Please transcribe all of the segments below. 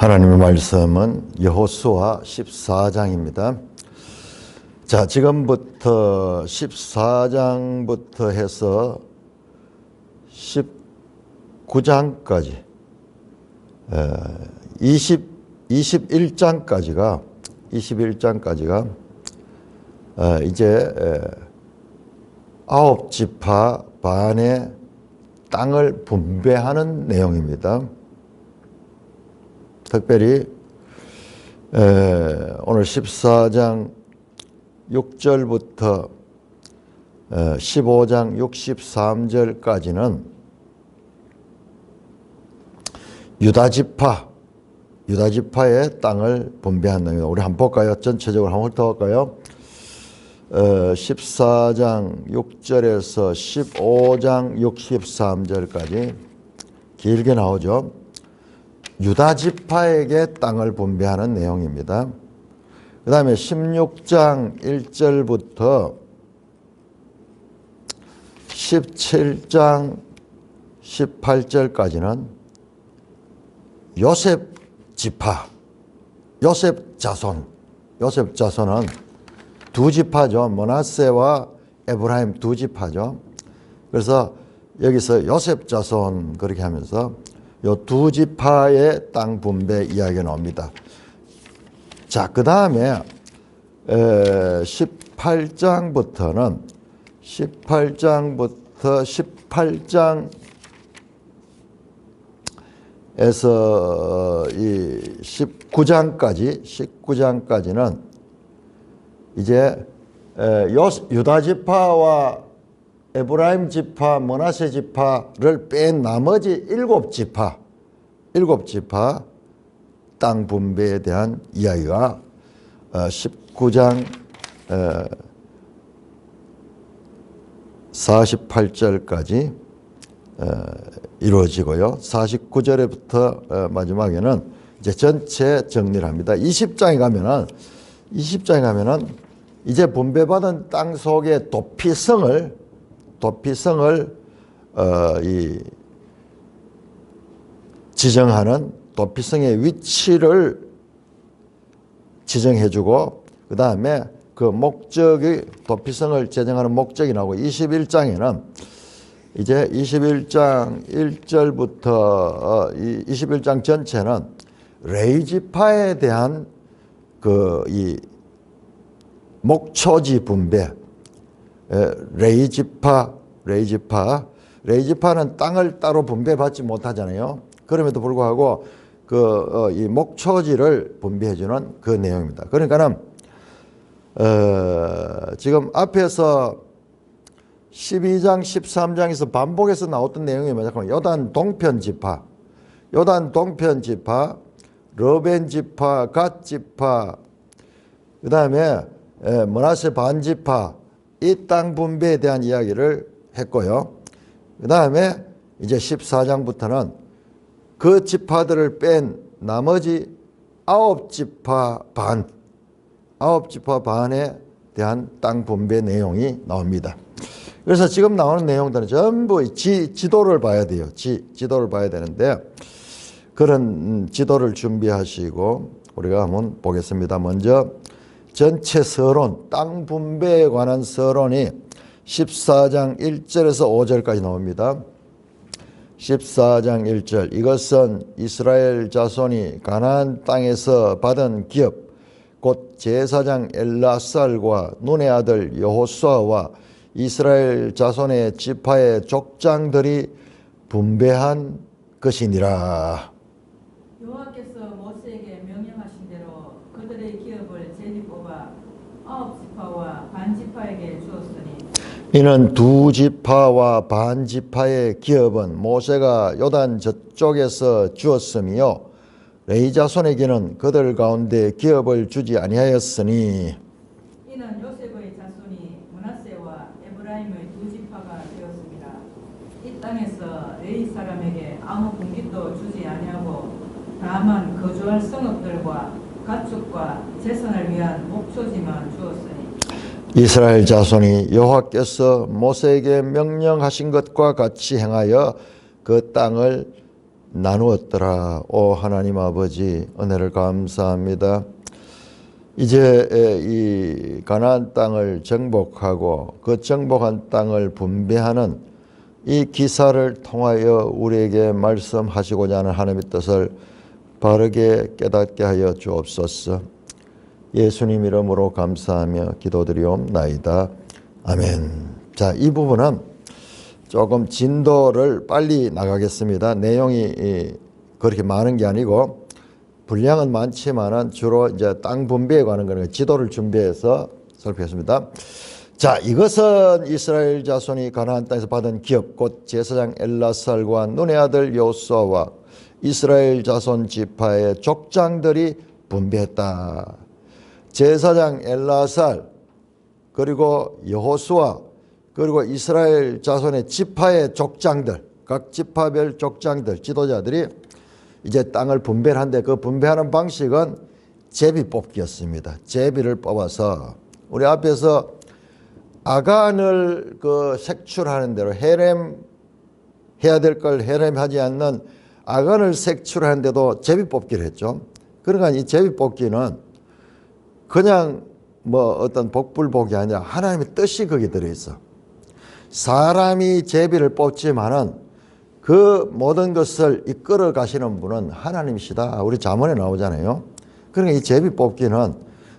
하나님의 말씀은 여호수아 14장입니다. 자, 지금부터 14장부터 해서 19장까지 21장까지가 이제 9지파 반의 땅을 분배하는 내용입니다. 특별히 오늘 14장 6절부터 15장 63절까지는 유다지파의 땅을 분배한 내용입니다. 우리 한번 볼까요? 전체적으로 한번 훑어볼까요? 14장 6절에서 15장 63절까지 길게 나오죠. 유다지파에게 땅을 분배하는 내용입니다. 그 다음에 16장 1절부터 17장 18절까지는 요셉 자손은 두 지파죠. 므낫세와 에브라임 두 지파죠. 그래서 여기서 요셉 자손 그렇게 하면서 요 두 지파의 땅 분배 이야기가 나옵니다. 자, 그 다음에 18장부터 18장에서 이 19장까지는 이제 유다 지파와 에브라임 지파, 므낫세 지파를 뺀 나머지 7지파 땅 분배에 대한 이야기가 19장 48절까지 이루어지고요. 49절부터 마지막에는 이제 전체 정리를 합니다. 20장에 가면은 이제 분배받은 땅 속의 도피성을 지정하는 도피성의 위치를 지정해주고 그 다음에 그 목적이 도피성을 지정하는 목적이 나오고 21장에는 이제 21장 1절부터 21장 전체는 레위지파에 대한 이 목초지 분배, 레위지파는 땅을 따로 분배받지 못하잖아요. 그럼에도 불구하고 이 목초지를 분배해주는 그 내용입니다. 그러니까는 지금 앞에서 12장, 13장에서 반복해서 나왔던 내용이 뭐냐면 요단 동편 지파, 르벤 지파, 갓 지파, 그 다음에 므낫세 반 지파 이 땅 분배에 대한 이야기를 했고요. 그 다음에 이제 14장부터는 그 지파들을 뺀 나머지 9지파 반에 대한 땅 분배 내용이 나옵니다. 그래서 지금 나오는 내용들은 전부 지도를 봐야 돼요. 지도를 봐야 되는데 그런 지도를 준비하시고 우리가 한번 보겠습니다. 먼저 전체 서론, 땅 분배에 관한 서론이 14장 1절에서 5절까지 나옵니다. 14장 1절 이것은 이스라엘 자손이 가나안 땅에서 받은 기업 곧 제사장 엘라살과 눈의 아들 여호수아와 이스라엘 자손의 지파의 족장들이 분배한 것이니라. 여호와께서 모세에게 명령하신 대로 그들의 기업을 제비 뽑아 9지파와 반지파에게 주었으니 이는 두 지파와 반 지파의 기업은 모세가 요단 저쪽에서 주었으며 레위 자손에게는 그들 가운데 기업을 주지 아니하였으니 이는 요셉의 자손이 므낫세와 에브라임의 두 지파가 되었습니다. 이 땅에서 레위 사람에게 아무 분깃도 주지 아니하고 다만 거주할 성읍들과 가축과 제선을 위한 목초지만 주었으니 이스라엘 자손이 여호와께서 모세에게 명령하신 것과 같이 행하여 그 땅을 나누었더라. 오 하나님 아버지, 은혜를 감사합니다. 이제 이 가나안 땅을 정복하고 그 정복한 땅을 분배하는 이 기사를 통하여 우리에게 말씀하시고자 하는 하나님의 뜻을 바르게 깨닫게 하여 주옵소서. 예수님 이름으로 감사하며 기도드리옵나이다. 아멘. 자, 이 부분은 조금 진도를 빨리 나가겠습니다. 내용이 그렇게 많은 게 아니고 분량은 많지만은 주로 이제 땅 분배에 관한 거는 지도를 준비해서 살펴보겠습니다. 자, 이것은 이스라엘 자손이 가나안 땅에서 받은 기업 곧 제사장 엘라살과 눈의 아들 여호수아와 이스라엘 자손 지파의 족장들이 분배했다. 제사장 엘라살 그리고 여호수아 그리고 이스라엘 자손의 지파의 족장들, 각 지파별 족장들, 지도자들이 이제 땅을 분배를 하는데 그 분배하는 방식은 제비 뽑기였습니다. 제비를 뽑아서 우리 앞에서 아간을 그 색출하는 대로 헤렘 해야 될 걸 헤렘하지 않는 아간을 색출하는데도 제비 뽑기를 했죠. 그러니까 이 제비 뽑기는 그냥 뭐 어떤 복불복이 아니라 하나님의 뜻이 거기에 들어있어. 사람이 제비를 뽑지만은 그 모든 것을 이끌어 가시는 분은 하나님이시다. 우리 잠언에 나오잖아요. 그러니까 이 제비 뽑기는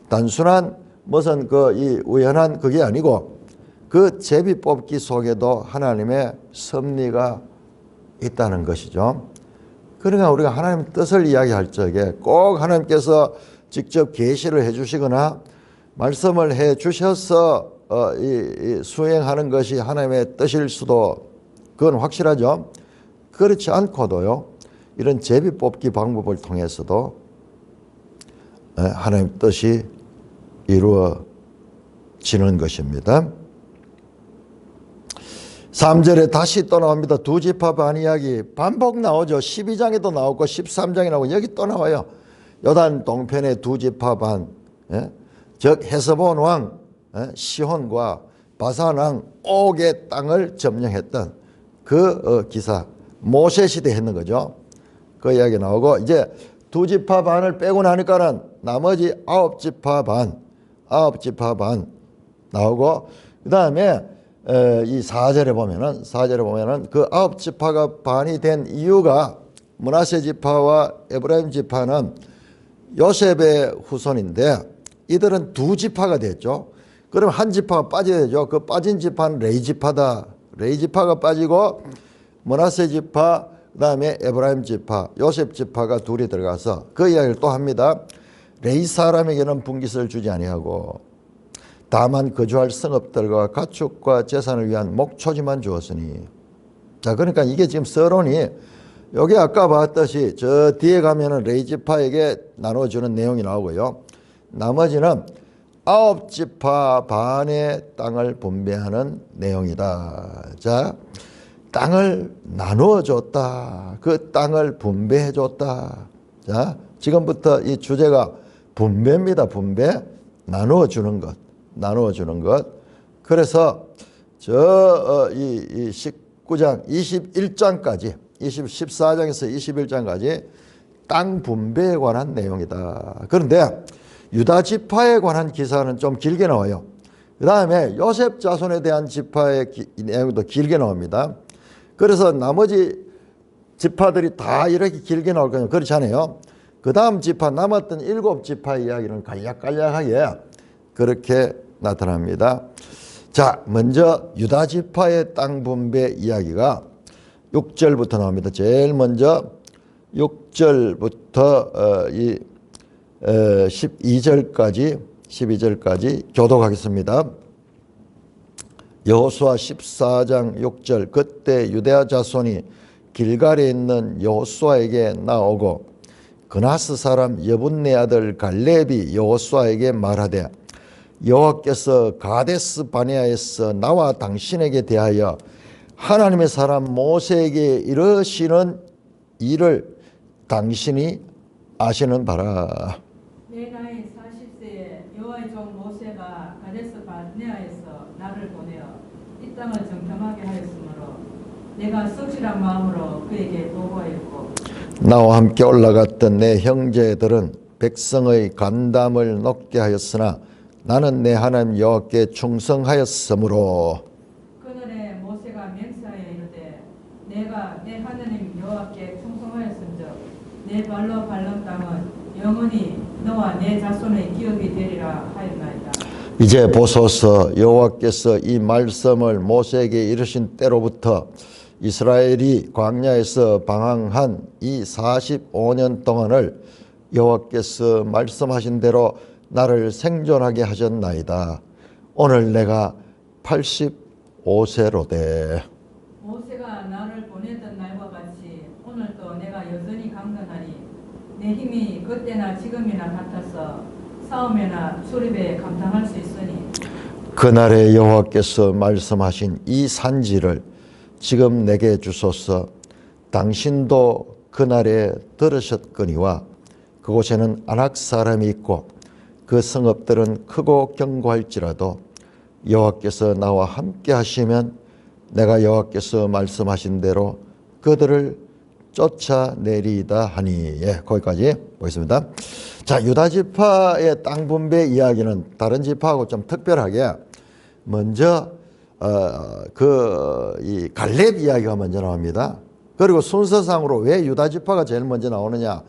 단순한 무슨 그 이 우연한 그게 아니고 그 제비 뽑기 속에도 하나님의 섭리가 있다는 것이죠. 그러니까 우리가 하나님의 뜻을 이야기할 적에 꼭 하나님께서 직접 계시를 해 주시거나 말씀을 해 주셔서 수행하는 것이 하나님의 뜻일 수도 그건 확실하죠. 그렇지 않고도요. 이런 제비 뽑기 방법을 통해서도 하나님의 뜻이 이루어지는 것입니다. 3절에 다시 또 나옵니다. 두 지파 반 이야기 반복 나오죠. 12장에도 나오고 13장에 나오고 여기 또 나와요. 요단 동편의 두 지파 반, 즉 헤스본 왕 시혼과 바산 왕 옥의 땅을 점령했던 그 기사 모세 시대에 했는 거죠. 그 이야기 나오고 이제 두 지파 반을 빼고 나니까는 나머지 아홉 지파 반 나오고 그 다음에 이 4절에 보면은 그 아홉 지파가 반이 된 이유가 므낫세 지파와 에브라임 지파는 요셉의 후손인데 이들은 두 지파가 됐죠. 그럼 한 지파가 빠져야 되죠. 그 빠진 지파는 레위 지파다. 레위 지파가 빠지고 므낫세 지파 그다음에 에브라임 지파, 요셉 지파가 둘이 들어가서 그 이야기를 또 합니다. 레위 사람에게는 분깃을 주지 아니하고 다만 거주할 성읍들과 가축과 재산을 위한 목초지만 주었으니. 자, 그러니까 이게 지금 서론이 여기 아까 봤듯이 저 뒤에 가면은 레위 지파에게 나눠주는 내용이 나오고요. 나머지는 아홉 지파 반의 땅을 분배하는 내용이다. 자, 땅을 나누어 줬다. 그 땅을 분배해 줬다. 자, 지금부터 이 주제가 분배입니다. 분배. 나누어 주는 것. 그래서 이 19장 21장까지 14장에서 21장까지 땅 분배에 관한 내용이다. 그런데 유다 지파에 관한 기사는 좀 길게 나와요. 그 다음에 요셉 자손에 대한 지파의 내용도 길게 나옵니다. 그래서 나머지 지파들이 다 이렇게 길게 나올 거예요. 그렇지 않아요? 그 다음 지파 남았던 7지파의 이야기는 간략간략하게 그렇게 나타납니다. 자, 먼저 유다 지파의 땅 분배 이야기가 6절부터 나옵니다. 제일 먼저 6절부터 12절까지 교독하겠습니다. 여호수아 14장 6절 그때 유대 자손이 길갈에 있는 여호수아에게 나오고 그나스 사람 여분네 아들 갈렙이 여호수아에게 말하되 여호와께서 가데스 바네아에서 나와 당신에게 대하여 하나님의 사람 모세에게 이르시는 일을 당신이 아시는 바라. 내 나이 40세에 여호와의 종 모세가 가데스 바네아에서 나를 보내어 이 땅을 정탐하게 하였으므로 내가 성실한 마음으로 그에게 보고하였고 나와 함께 올라갔던 내 형제들은 백성의 간담을 높게 하였으나 나는 내 하나님 여호와께 충성하였으므로 그날에 모세가 맹세하여 이르되 내가 내 하나님 여호와께 충성하였은즉 내 발로 밟는 땅은 영원히 너와 내 자손의 기업이 되리라 하였나이다. 이제 보소서 여호와께서 이 말씀을 모세에게 이르신 때로부터 이스라엘이 광야에서 방황한 이 45년 동안을 여호와께서 말씀하신 대로 나를 생존하게 하셨나이다. 오늘 내가 85세로되 모세가 나를 보내던 날과 같이 오늘도 내가 여전히 강건하니 내 힘이 그때나 지금이나 같아서 싸움에나 출입에 감당할 수 있으니 그날에 여호와께서 말씀하신 이 산지를 지금 내게 주소서. 당신도 그날에 들으셨거니와 그곳에는 아낙 사람이 있고 그 성읍들은 크고 견고할지라도 여호와께서 나와 함께 하시면 내가 여호와께서 말씀하신 대로 그들을 쫓아내리이다 하니. 예, 거기까지 보겠습니다. 자, 유다 지파의 땅 분배 이야기는 다른 지파하고 좀 특별하게 먼저 이 갈렙 이야기가 먼저 나옵니다. 그리고 순서상으로 왜 유다 지파가 제일 먼저 나오느냐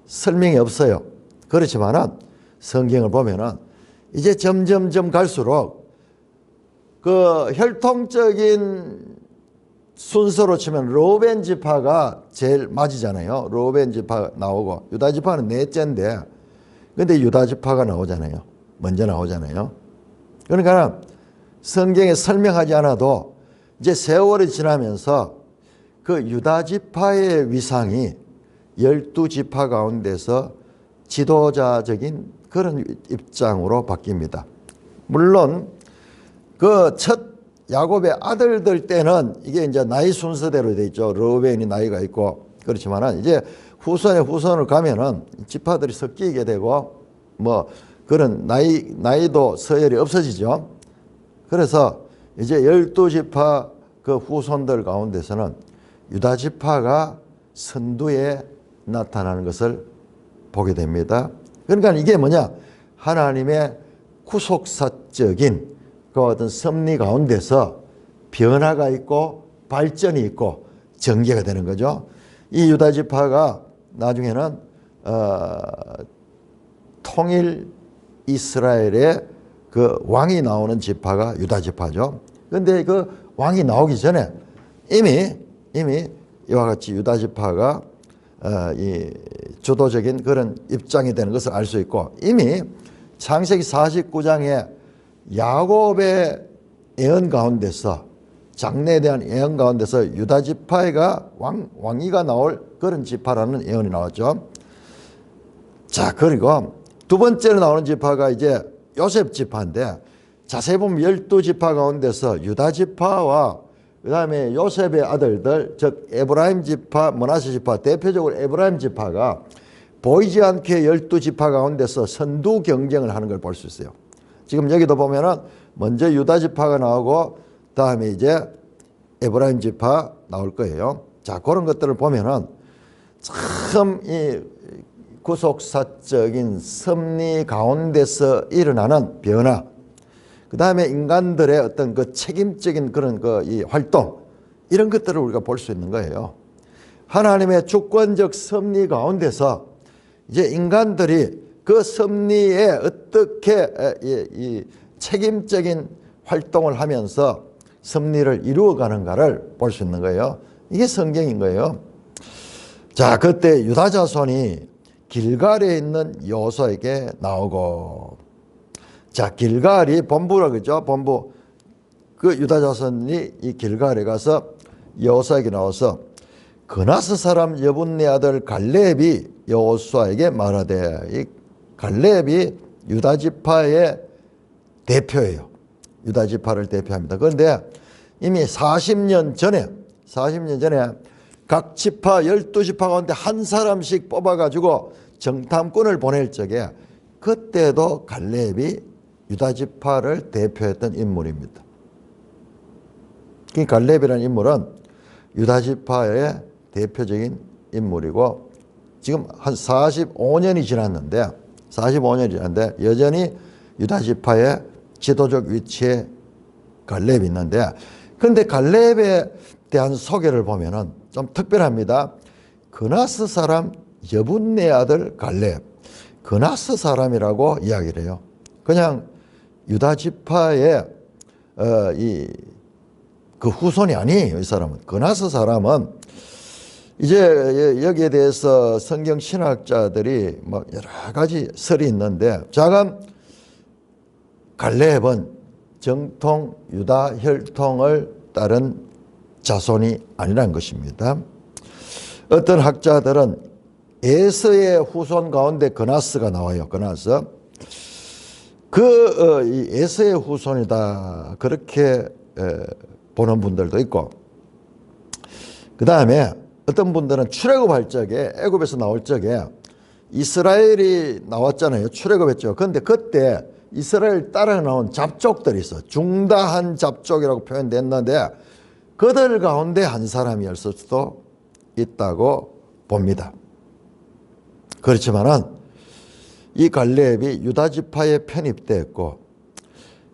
설명이 없어요. 그렇지만은 성경을 보면은 이제 점점점 갈수록 그 혈통적인 순서로 치면 르우벤 지파가 제일 맞이잖아요. 르우벤 지파 나오고 유다 지파는 넷째인데 근데 유다 지파가 나오잖아요. 먼저 나오잖아요. 그러니까 성경에 설명하지 않아도 이제 세월이 지나면서 그 유다 지파의 위상이 12지파 가운데서 지도자적인 그런 입장으로 바뀝니다. 물론 그 첫 야곱의 아들들 때는 이게 이제 나이 순서대로 돼 있죠. 르우벤이 나이가 있고 그렇지만은 이제 후손을 가면은 지파들이 섞이게 되고 뭐 그런 나이도 서열이 없어지죠. 그래서 이제 12지파 그 후손들 가운데서는 유다 지파가 선두에 나타나는 것을 보게 됩니다. 그러니까 이게 뭐냐? 하나님의 구속사적인 그 어떤 섭리 가운데서 변화가 있고 발전이 있고 전개가 되는 거죠. 이 유다 지파가 나중에는 통일 이스라엘의 그 왕이 나오는 지파가 유다 지파죠. 그런데 그 왕이 나오기 전에 이미 이와 같이 유다 지파가 이 주도적인 그런 입장이 되는 것을 알 수 있고 이미 창세기 49장에 야곱의 예언 가운데서 장래에 대한 예언 가운데서 유다 지파가 왕위가 나올 그런 지파라는 예언이 나왔죠. 자, 그리고 두 번째로 나오는 지파가 이제 요셉 지파인데 자세히 보면 12지파 가운데서 유다 지파와 그 다음에 요셉의 아들들 즉 에브라임 지파, 므낫세 지파 대표적으로 에브라임 지파가 보이지 않게 12지파 가운데서 선두 경쟁을 하는 걸 볼 수 있어요. 지금 여기도 보면은 먼저 유다 지파가 나오고 다음에 이제 에브라임 지파 나올 거예요. 자, 그런 것들을 보면은 참 이 구속사적인 섭리 가운데서 일어나는 변화, 그 다음에 인간들의 어떤 그 책임적인 그런 이 활동, 이런 것들을 우리가 볼 수 있는 거예요. 하나님의 주권적 섭리 가운데서 이제 인간들이 그 섭리에 어떻게 이 책임적인 활동을 하면서 섭리를 이루어가는가를 볼 수 있는 거예요. 이게 성경인 거예요. 자, 그때 유다 자손이 길갈에 있는 여호수아에게 나오고, 자, 길갈이 본부라 그죠? 본부. 그 유다 자손이 이 길갈에 가서 여호수아에게 나와서 그나스 사람 여분네 아들 갈렙이 여호수아에게 말하되, 이 갈렙이 유다 지파의 대표예요. 유다 지파를 대표합니다. 그런데 이미 40년 전에 각 지파 12지파 가운데 한 사람씩 뽑아가지고 정탐꾼을 보낼 적에 그때도 갈렙이 유다 지파를 대표했던 인물입니다. 이 갈렙이라는 인물은 유다 지파의 대표적인 인물이고 지금 한 45년이 지났는데 여전히 유다 지파의 지도적 위치에 갈렙이 있는데, 그런데 갈렙에 대한 소개를 보면은 좀 특별합니다. 그나스 사람 여분네 아들 갈렙, 그나스 사람이라고 이야기를 해요. 그냥 유다 지파의 그 후손이 아니에요. 이 사람은, 그나스 사람은 이제 여기에 대해서 성경 신학자들이 뭐 여러 가지 설이 있는데, 자금 갈렙은 정통 유다 혈통을 따른 자손이 아니라는 것입니다. 어떤 학자들은 에서의 후손 가운데 그나스가 나와요. 그나스. 이 에서의 후손이다, 그렇게 보는 분들도 있고, 그 다음에 어떤 분들은 출애굽할 적에, 애굽에서 나올 적에 이스라엘이 나왔잖아요. 출애굽했죠. 그런데 그때 이스라엘 따라 나온 잡족들이 있어. 중다한 잡족이라고 표현됐는데 그들 가운데 한 사람이었을 수도 있다고 봅니다. 그렇지만은 이 갈렙이 유다 지파에 편입되었고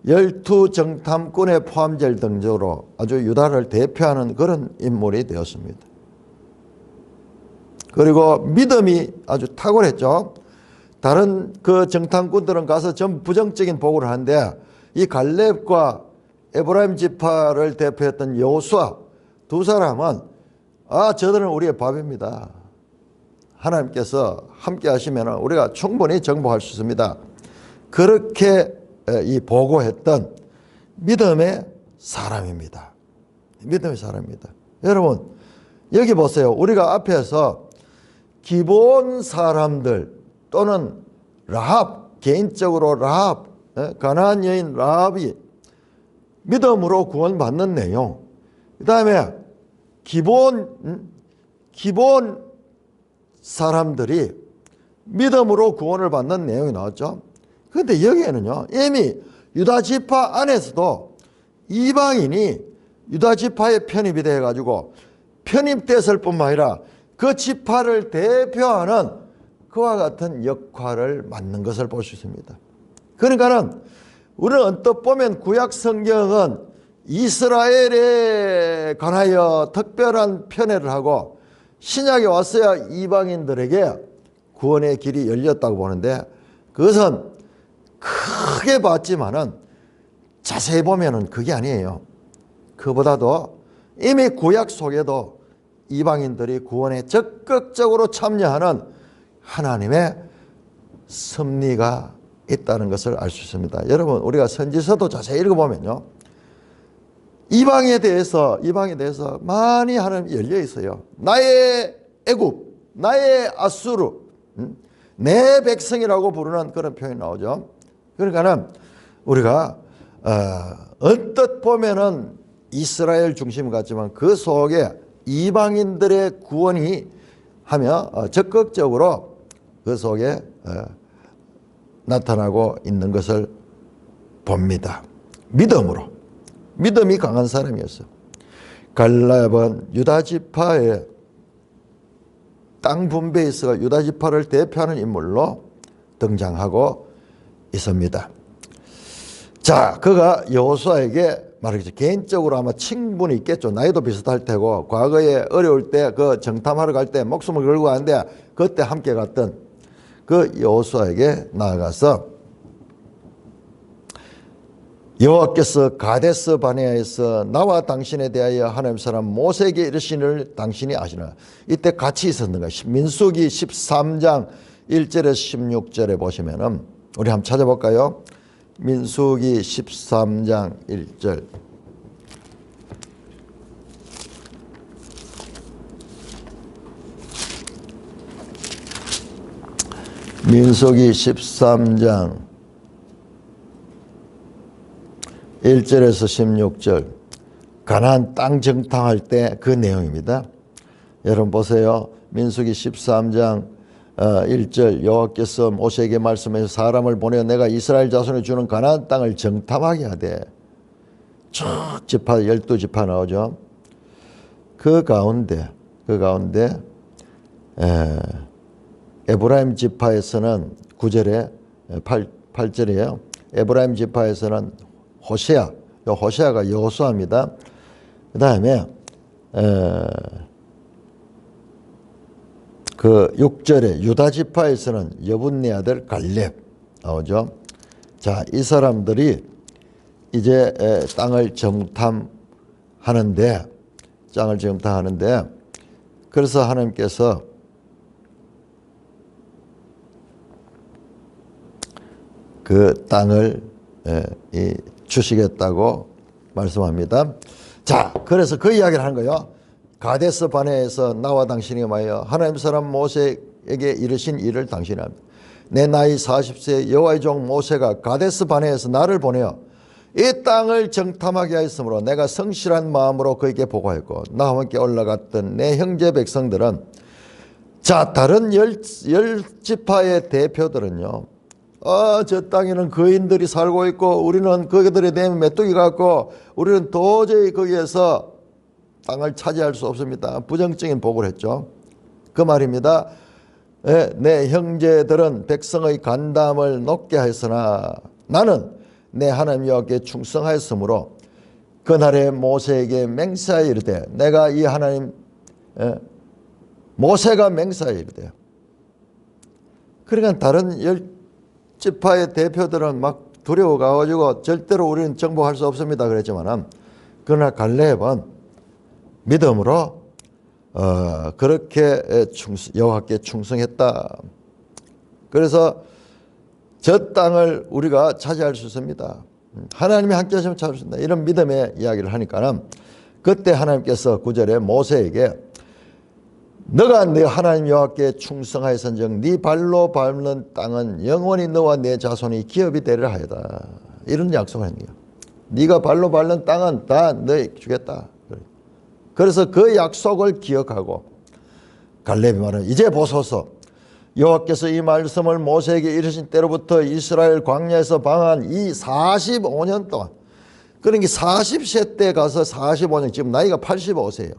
12정탐꾼에 포함될 등적으로 아주 유다를 대표하는 그런 인물이 되었습니다. 그리고 믿음이 아주 탁월했죠. 다른 그 정탐꾼들은 가서 전부 부정적인 보고를 하는데 이 갈렙과 에브라임 지파를 대표했던 여호수아 두 사람은 저들은 우리의 밥입니다. 하나님께서 함께 하시면 우리가 충분히 정복할 수 있습니다. 그렇게 이 보고했던 믿음의 사람입니다. 믿음의 사람입니다. 여러분 여기 보세요. 우리가 앞에서 기본 사람들 또는 라합, 개인적으로 라합, 가나안 여인 라합이 믿음으로 구원받는 내용, 그 다음에 기본 사람들이 믿음으로 구원을 받는 내용이 나왔죠. 그런데 여기에는요, 이미 유다 지파 안에서도 이방인이 유다 지파에 편입이 돼가지고 편입됐을 뿐만 아니라 그 지파를 대표하는 그와 같은 역할을 맡는 것을 볼 수 있습니다. 그러니까는 우리는 언뜻 보면 구약 성경은 이스라엘에 관하여 특별한 편애를 하고 신약에 왔어야 이방인들에게 구원의 길이 열렸다고 보는데, 그것은 크게 봤지만은 자세히 보면은 그게 아니에요. 그보다도 이미 구약 속에도 이방인들이 구원에 적극적으로 참여하는 하나님의 섭리가 있다는 것을 알 수 있습니다. 여러분 우리가 선지서도 자세히 읽어보면요, 이방에 대해서 많이 하나님이 열려 있어요. 나의 애굽, 나의 아수르, 내 백성이라고 부르는 그런 표현이 나오죠. 그러니까는 우리가 언뜻 보면은 이스라엘 중심 같지만 그 속에 이방인들의 구원이 하며 적극적으로 그 속에 나타나고 있는 것을 봅니다. 믿음으로. 믿음이 강한 사람이었어요. 갈렙은 유다 지파의 땅 분배에 있어 유다 지파를 대표하는 인물로 등장하고 있습니다. 자, 그가 여호수아에게 말하겠죠. 개인적으로 아마 친분이 있겠죠. 나이도 비슷할 테고 과거에 어려울 때 그 정탐하러 갈 때 목숨을 걸고 가는데 그때 함께 갔던 그 여호수아에게 나아가서 여호와께서 가데스 바네아에서 나와 당신에 대하여 하나님 사람 모세에게 이르시니를 당신이 아시나. 이때 같이 있었는가. 민수기 13장 1절에서 16절에 보시면은 우리 한번 찾아볼까요? 민수기 13장 1절. 민수기 13장 1절에서 16절 가나안 땅 정탐할 때 그 내용입니다. 여러분 보세요. 민수기 13장 1절 여호와께서 모세에게 말씀해서 사람을 보내어 내가 이스라엘 자손에 주는 가나안 땅을 정탐하게 하되 쭉 지파 12지파 나오죠. 그 가운데 에브라임 지파에서는 9절에 8절이에요. 에브라임 지파에서는 호세아, 호세아가 여호수아입니다. 그 다음에 그 6절에 유다 지파에서는 여분네 아들 갈렙 나오죠. 자, 이 사람들이 이제 땅을 정탐하는데 그래서 하나님께서 그 땅을 주시겠다고 말씀합니다. 자, 그래서 그 이야기를 하는 거예요. 가데스 바네에서 나와 당신이 마여 하나님 사람 모세에게 이르신 일을 당신이 합니다. 내 나이 40세 여호와의 종 모세가 가데스 바네에서 나를 보내어 이 땅을 정탐하게 하였으므로 내가 성실한 마음으로 그에게 보고했고 나와 함께 올라갔던 내 형제 백성들은, 자, 다른 열 지파의 대표들은요, 저 땅에는 거인들이 살고 있고 우리는 거기들에 대한 메뚜기 같고 우리는 도저히 거기에서 땅을 차지할 수 없습니다. 부정적인 보고를 했죠. 그 말입니다. 내 형제들은 백성의 간담을 높게 하였으나 나는 내 하나님 여호와께 충성하였으므로 그날에 모세에게 맹세하여 이르되 내가 이 하나님 모세가 맹세하여 이르되, 그러니까 다른 열 지파의 대표들은 막 두려워가지고 절대로 우리는 정복할 수 없습니다 그랬지만은, 그러나 갈렙은 믿음으로 그렇게 여호와께 충성했다. 그래서 저 땅을 우리가 차지할 수 있습니다. 하나님이 함께 하시면 차지할 수 있다. 이런 믿음의 이야기를 하니까는 그때 하나님께서 9절에 모세에게 너가 네 하나님 여호와께 충성하였은즉 네 발로 밟는 땅은 영원히 너와 네 자손이 기업이 되리라 하였다. 이런 약속을 했네요. 네가 발로 밟는 땅은 다 너에게 주겠다. 그래서 그 약속을 기억하고 갈렙이 말하는, 이제 보소서 여호와께서 이 말씀을 모세에게 이르신 때로부터 이스라엘 광야에서 방한 이 45년 동안, 그러니까 40세 때 가서 45년, 지금 나이가 85세예요.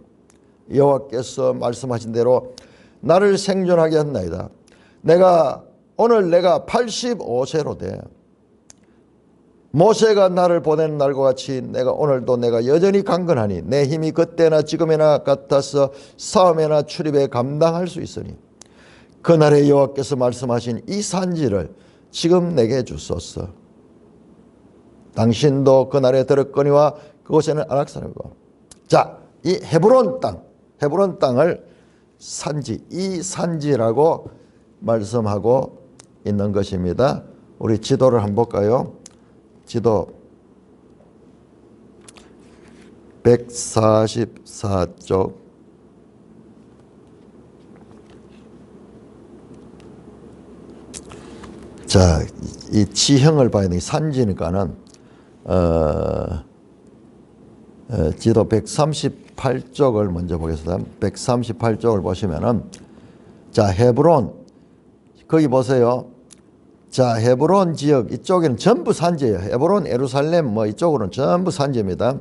여호와께서 말씀하신 대로 나를 생존하게 한나이다. 오늘 내가 85세로 돼. 모세가 나를 보낸 날과 같이 오늘도 내가 여전히 강건하니 내 힘이 그때나 지금이나 같아서 싸움이나 출입에 감당할 수 있으니 그날에 여호와께서 말씀하신 이 산지를 지금 내게 주소서. 당신도 그날에 들었거니와 그곳에는 아낙 사람이고. 자, 이 헤브론 땅을 이 산지라고 말씀하고 있는 것입니다. 우리 지도를 한번 볼까요? 지도 144쪽. 자, 이 지형을 봐야 돼. 산지니까는 지도 138쪽을 먼저 보겠습니다. 138쪽을 보시면은, 자, 헤브론, 거기 보세요. 자, 헤브론 지역 이쪽에는 전부 산지예요. 헤브론, 예루살렘 뭐 이쪽으로는 전부 산지입니다.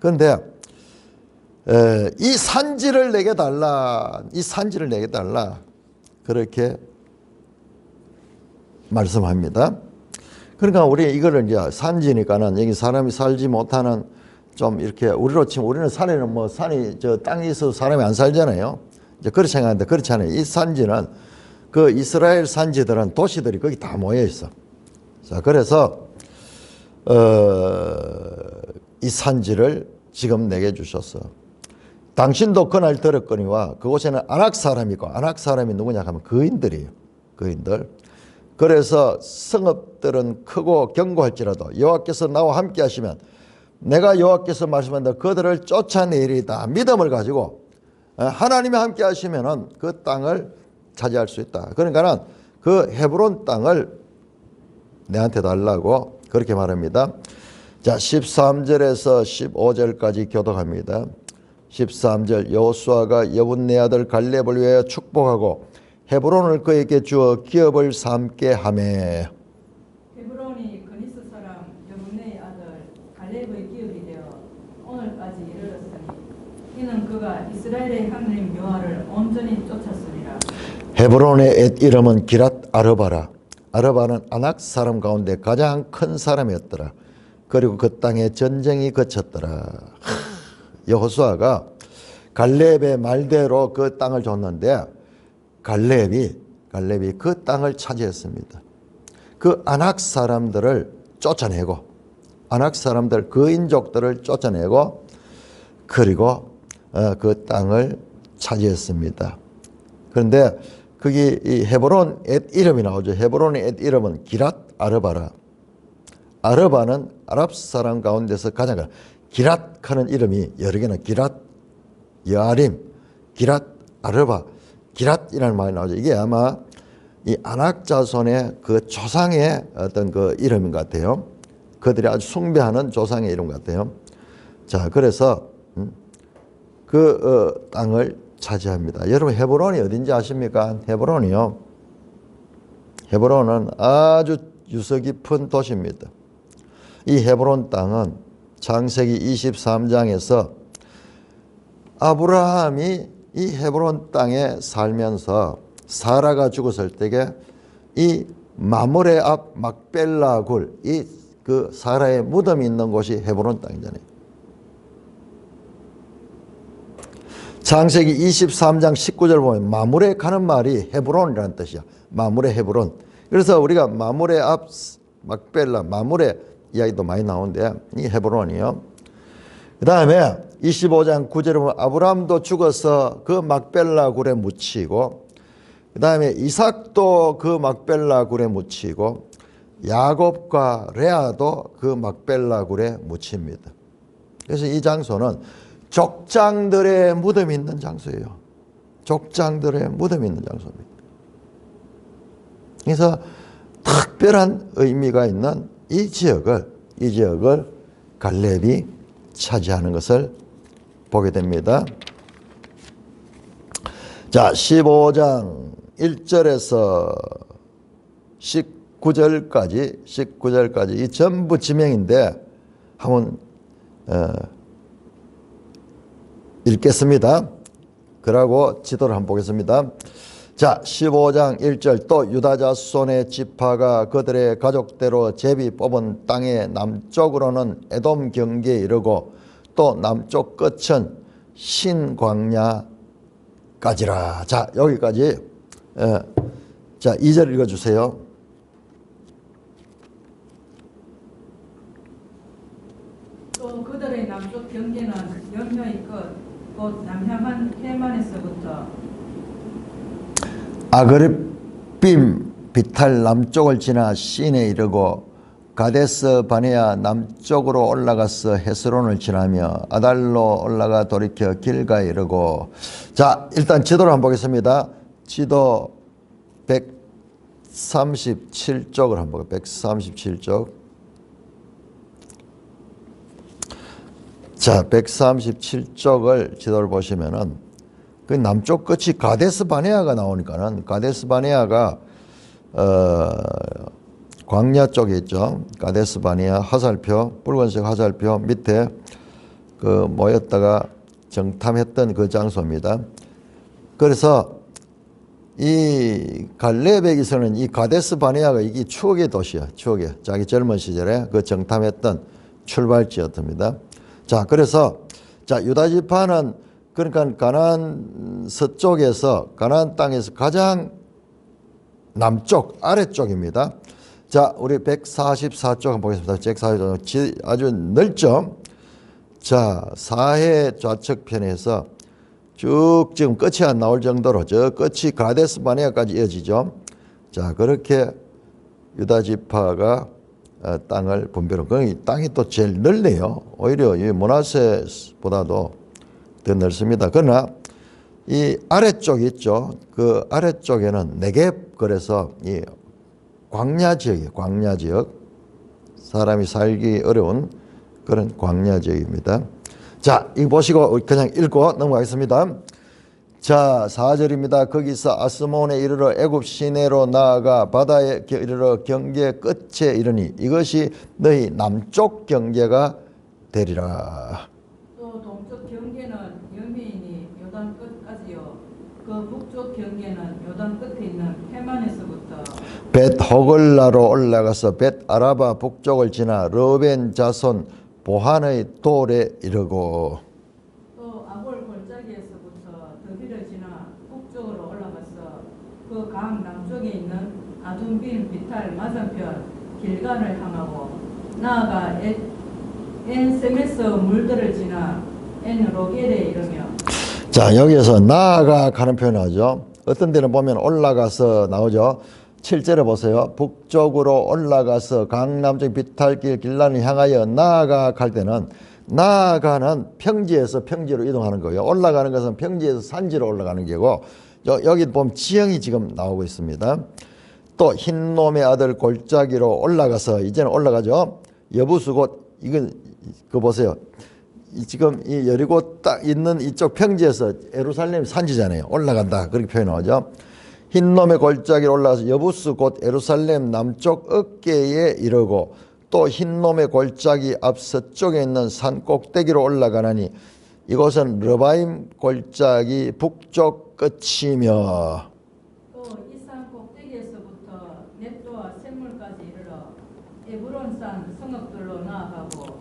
그런데 이 산지를 내게 달라, 이 산지를 내게 달라, 그렇게 말씀합니다. 그러니까 우리 이거를 이제 산지니까는 여기 사람이 살지 못하는, 좀 이렇게 우리로 치면 우리는 산에는 뭐 산이 땅이 있어서 사람이 안 살잖아요. 이제 그렇게 생각하는데 그렇지 않아요. 이 산지는 그 이스라엘 산지들은 도시들이 거기 다 모여 있어. 자, 그래서 이 산지를 지금 내게 주셨어. 당신도 그날 들었거니와 그곳에는 아낙 사람이 있고, 아낙 사람이 누구냐 하면 거인들이에요. 거인들. 그래서 성읍들은 크고 견고할지라도 여호와께서 나와 함께 하시면 내가 여호와께서 말씀한 대로 그들을 쫓아내리다. 믿음을 가지고 하나님이 함께 하시면은 그 땅을 차지할 수 있다. 그러니까는 그 헤브론 땅을 내한테 달라고 그렇게 말합니다. 자, 13절에서 15절까지 교독합니다. 13절, 여호수아가 여분네 아들 갈렙을 위하여 축복하고 헤브론을 그에게 주어 기업을 삼게 하매. 헤브론이 그니스 사람 여분네의 아들 갈렙의 기업이 되어 오늘까지 이르렀으니 이는 그가 이스라엘의 하나님 여호와를 온전히 쫓았으리라. 헤브론의 옛 이름은 기랏 아르바라. 아르바는 아낙 사람 가운데 가장 큰 사람이었더라. 그리고 그 땅에 전쟁이 그쳤더라. 여호수아가 갈렙의 말대로 그 땅을 줬는데 갈렙이 그 땅을 차지했습니다. 그 아낙 사람들을 쫓아내고 아낙 사람들 그 인족들을 쫓아내고 그리고 그 땅을 차지했습니다. 그런데 거기 이 헤브론 옛 이름이 나오죠. 헤브론의 옛 이름은 기랏 아르바라. 아르바는 아랍 사람 가운데서 가장 기랏 하는 이름이 여러 개나 기랏 여아림, 기랏 아르바, 기랏이라는 말이 나오죠. 이게 아마 이 아낙 자손의 그 조상의 어떤 그 이름인 것 같아요. 그들이 아주 숭배하는 조상의 이름 같아요. 자, 그래서 그 땅을 차지합니다. 여러분 헤브론이 어딘지 아십니까? 헤브론이요. 헤브론은 아주 유서 깊은 도시입니다. 이 헤브론 땅은 창세기 23장에서 아브라함이 이 헤브론 땅에 살면서 사라가 죽었을 때에 이 마므레 앞 막벨라 굴, 이 그 사라의 무덤이 있는 곳이 헤브론 땅이잖아요. 창세기 23장 19절 보면 마므레 가는 말이 헤브론이라는 뜻이야. 마므레 헤브론. 그래서 우리가 마므레 앞 막벨라 마므레 이야기도 많이 나오는데 이 헤브론이요. 그 다음에 25장 9절에 보면 아브라함도 죽어서 그 막벨라 굴에 묻히고 그 다음에 이삭도 그 막벨라 굴에 묻히고 야곱과 레아도 그 막벨라 굴에 묻힙니다. 그래서 이 장소는 족장들의 무덤이 있는 장소예요. 족장들의 무덤이 있는 장소입니다. 그래서 특별한 의미가 있는 이 지역을 갈렙이 차지하는 것을 보게 됩니다. 자, 15장 1절에서 19절까지 이 전부 지명인데 한번 읽겠습니다. 그러고 지도를 한번 보겠습니다. 자, 15장 1절 또 유다 자손의 지파가 그들의 가족대로 제비 뽑은 땅의 남쪽으로는 에돔 경계에 이르고 또 남쪽 끝은 신광야까지라. 자, 여기까지. 자, 2절 읽어주세요. 또 그들의 남쪽 경계는 연혀의 끝 곧 남향한 헤만에서부터 아그립빔 비탈 남쪽을 지나 신에 이르고 가데스 바네아 남쪽으로 올라가서 헤스론을 지나며 아달로 올라가 돌이켜 길가에 이르고. 자, 일단 지도를 한번 보겠습니다. 지도 137쪽을 한번 볼게요. 137쪽. 자, 137쪽을 지도를 보시면은 그 남쪽 끝이 가데스 바네아가 나오니까는 가데스 바네아가 광야 쪽에 있죠. 가데스 바네아 화살표, 붉은색 화살표 밑에 그 모였다가 정탐했던 그 장소입니다. 그래서 이 갈렙에게서는 이 가데스 바네아가 이게 추억의 도시야. 추억의 자기 젊은 시절에 그 정탐했던 출발지였습니다. 자, 그래서 자, 유다 지파는 그러니까 가나안 서쪽에서 가나안 땅에서 가장 남쪽 아래쪽입니다. 자, 우리 144쪽 한번 보겠습니다. 144쪽 아주 넓죠. 자, 사해 좌측 편에서 쭉 지금 끝이 안 나올 정도로 저 끝이 가데스 바네아까지 이어지죠. 자, 그렇게 유다 지파가 땅을 분배로, 그 땅이 또 제일 넓네요. 오히려 이 므낫세보다도 더 넓습니다. 그러나 이 아래쪽 있죠. 그 아래쪽에는 네겝, 그래서 이 광야 지역이에요. 광야 지역. 사람이 살기 어려운 그런 광야 지역입니다. 자, 이거 보시고 그냥 읽고 넘어가겠습니다. 자, 4절입니다. 거기서 아스몬에 이르러 애굽 시내로 나아가 바다에 이르러 경계 끝에 이르니 이것이 너희 남쪽 경계가 되리라. 또 동쪽 경계는 여미이니 요단 끝까지요. 그 북쪽 경계는 요단 끝에 있는 헤만에서부터 벳 호글라로 올라가서 벳 아라바 북쪽을 지나 르벤 자손 보한의 돌에 이르고 또 아볼 골짜기에서부터 더비를 지나 북쪽으로 올라가서 그 강 남쪽에 있는 아둔빈 비탈 맞은편 길간을 향하고 나아가 엔세메스 물들을 지나 엔로겔에 이르며. 자, 여기에서 나아가 가는 표현 나오죠. 어떤 데는 보면 올라가서 나오죠. 7절에 보세요. 북쪽으로 올라가서 강남쪽 비탈길 길란을 향하여 나아가 갈 때는 나아가는 평지에서 평지로 이동하는 거예요. 올라가는 것은 평지에서 산지로 올라가는 게고, 여기 보면 지형이 지금 나오고 있습니다. 또 흰놈의 아들 골짜기로 올라가서 이제는 올라가죠. 여부수 곧 이건 그거 보세요. 지금 이 여리고 딱 있는 이쪽 평지에서 예루살렘 산지잖아요. 올라간다 그렇게 표현하죠. 흰놈의 골짜기로 올라가서 여부수 곧 예루살렘 남쪽 어깨에 이르고 또 흰놈의 골짜기 앞 서쪽에 있는 산 꼭대기로 올라가나니 이곳은 르바임 골짜기 북쪽 끝이며. 또 이 산 꼭대기에서부터 넷도와 샘물까지 이르러 에브론산 성읍들로 나아가고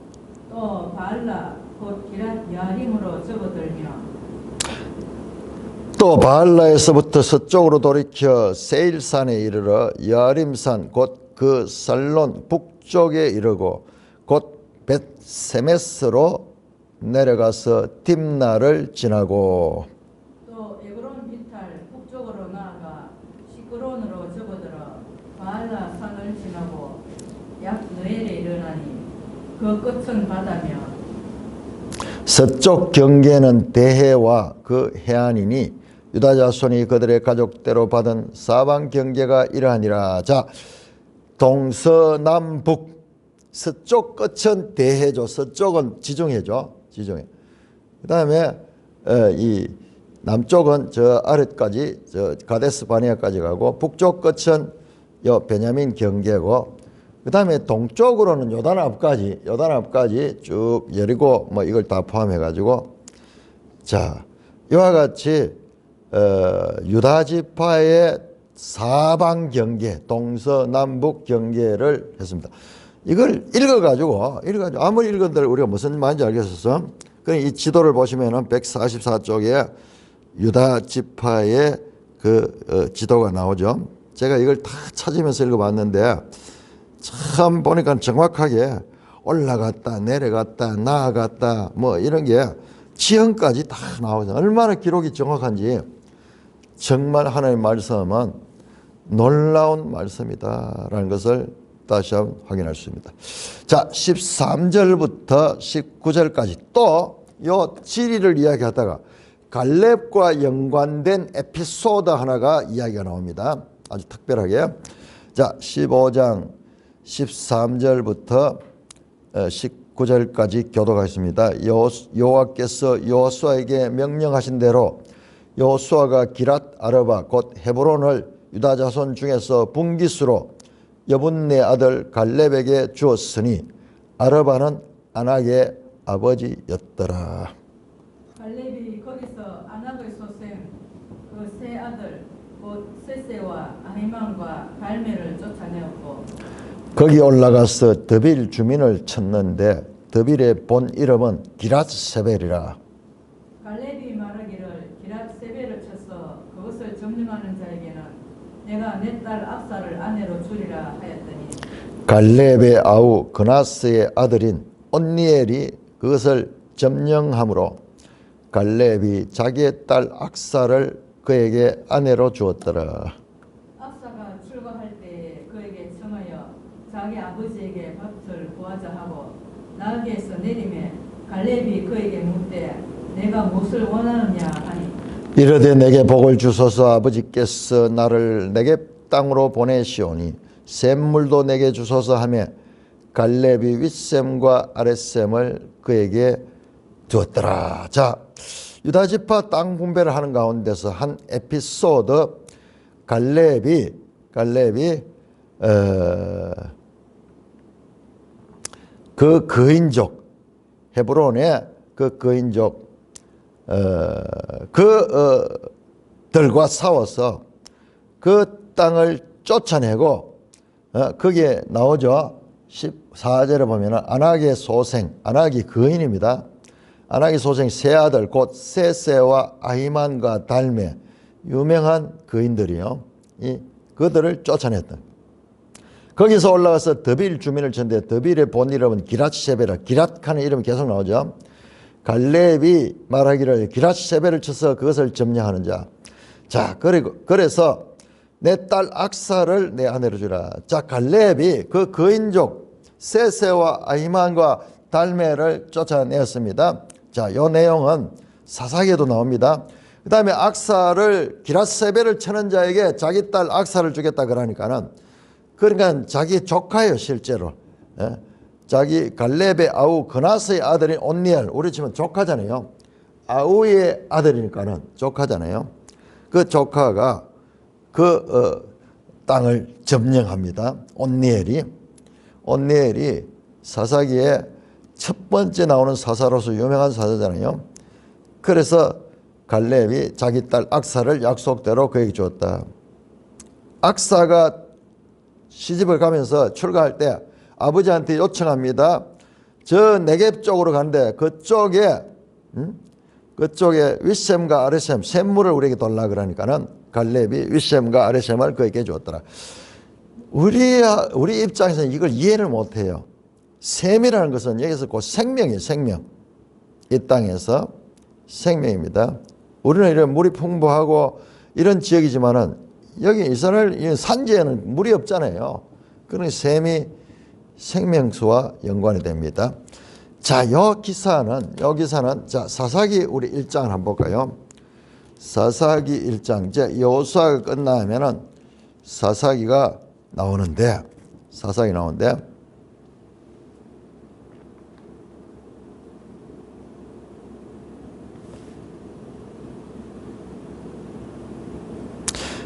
또 바알라 곧 기랏 야림으로 접어들며. 또 바알라에서부터 서쪽으로 돌이켜 세일산에 이르러 야림산 곧 그 살론 북쪽에 이르고 곧 벳세메스로 내려가서 딥나를 지나고 또 에브론 비탈 북쪽으로 나아가 시크론으로 접어들어 바알라 산을 지나고 약 너엘에 이르나니 그 끝은 바다며. 서쪽 경계는 대해와 그 해안이니 유다 자손이 그들의 가족대로 받은 사방 경계가 이러하니라. 자, 동서남북 서쪽 끝은 대해죠. 서쪽은 지중해죠. 지중해. 그 다음에 이 남쪽은 저 아랫까지 저 가데스 바네아까지 가고 북쪽 끝은 요 베냐민 경계고 그 다음에 동쪽으로는 요단 앞까지 쭉 여리고 뭐 이걸 다 포함해 가지고 자 이와 같이 유다 지파의 사방 경계 동서남북 경계를 했습니다. 이걸 읽어가지고 아무리 읽은들 우리가 무슨 말인지 알겠었어. 이 지도를 보시면은 144쪽에 유다 지파의 그 지도가 나오죠. 제가 이걸 다 찾으면서 읽어봤는데 참 보니까 정확하게 올라갔다 내려갔다 나아갔다 뭐 이런 게 지형까지 다 나오죠. 얼마나 기록이 정확한지 정말 하나님의 말씀은 놀라운 말씀이다라는 것을 다시 한번 확인할 수 있습니다. 자, 13절부터 19절까지 또 요 지리를 이야기하다가 갈렙과 연관된 에피소드 하나가 이야기가 나옵니다. 아주 특별하게. 자, 15장 13절부터 19절까지 교도가 있습니다. 여호와께서 여호수아에게 명령하신 대로 여호수아가 기랏 아르바 곧 헤브론을 유다 자손 중에서 분깃으로 여분네 아들 갈렙에게 주었으니 아르바는 아낙의 아버지였더라. 갈렙이 거기서 아낙의 소생 그 세 아들 곧 세세와 아히만과 갈멜을 쫓아내었고 거기 올라가서 드빌 주민을 쳤는데 드빌의 본 이름은 기랏세벨이라. 갈렙이 말하기를 기랏세벨을 쳐서 그것을 점령하는 자에게는 내가 내 딸 압사를 아내로 주리라 하였더니 갈렙의 아우 그나스의 아들인 온니엘이 그것을 점령함으로 갈렙이 자기의 딸 악사를 그에게 아내로 주었더라. 압사가 출가할 때에 그에게 청하여 자기 아버지에게 밭을 구하자 하고 나귀에서 내림에 갈렙이 그에게 묻되 내가 무엇을 원하느냐 하니 이르되 내게 복을 주소서 아버지께서 나를 내게 땅으로 보내시오니 샘물도 내게 주소서 하며 갈렙이 윗샘과 아랫샘을 그에게 두었더라. 자, 유다지파 땅 분배를 하는 가운데서 한 에피소드 갈렙이 그 거인족 헤브론의 그 거인족 들과 싸워서 그 땅을 쫓아내고 거기에 나오죠. 14절에 보면 아낙의 소생, 아낙이 거인입니다. 아낙의 소생 세 아들 곧 세세와 아히만과 달메, 유명한 거인들이요. 그들을 쫓아냈다. 거기서 올라가서 더빌 주민을 쳤는데 더빌의 본 이름은 기랏세베라. 기랏하는 이름이 계속 나오죠. 갈렙이 말하기를 기랏세베를 쳐서 그것을 점령하는 자. 자, 그래서 내 딸 악사를 내 아내로 주라. 자, 갈렙이 그 거인족 세세와 아히만과 달메를 쫓아내었습니다. 자, 요 내용은 사사기에도 나옵니다. 그 다음에 악사를 기랏세베를 쳐는 자에게 자기 딸 악사를 주겠다 그러니까는, 그러니까 자기 조카예요 실제로. 자기 갈렙의 아우 그나스의 아들인 온니엘, 우리 치면 조카잖아요. 아우의 아들이니까는 조카잖아요. 그 조카가 그 땅을 점령합니다. 온니엘이 사사기에 첫 번째 나오는 사사로서 유명한 사사잖아요. 그래서 갈렙이 자기 딸 악사를 약속대로 그에게 줬다. 악사가 시집을 가면서 출가할 때 아버지한테 요청합니다. 저 네겝 쪽으로 가는데 그쪽에 윗셈과 아랫셈 샘물을 우리에게 돌라 그러니까는 갈렙이 윗셈과 아랫셈을 그에게 줬더라. 우리 입장에서는 이걸 이해를 못해요. 셈이라는 것은 여기서 곧 생명이에요. 생명. 이 땅에서 생명입니다. 우리는 이런 물이 풍부하고 이런 지역이지만은 여기 이스라엘 산지에는 물이 없잖아요. 그러니 셈이 생명수와 연관이 됩니다. 자, 요 기사는 자, 사사기 우리 1장을 한번 볼까요? 사사기 1장. 이제 여호수아가 끝나면은 사사기가 나오는데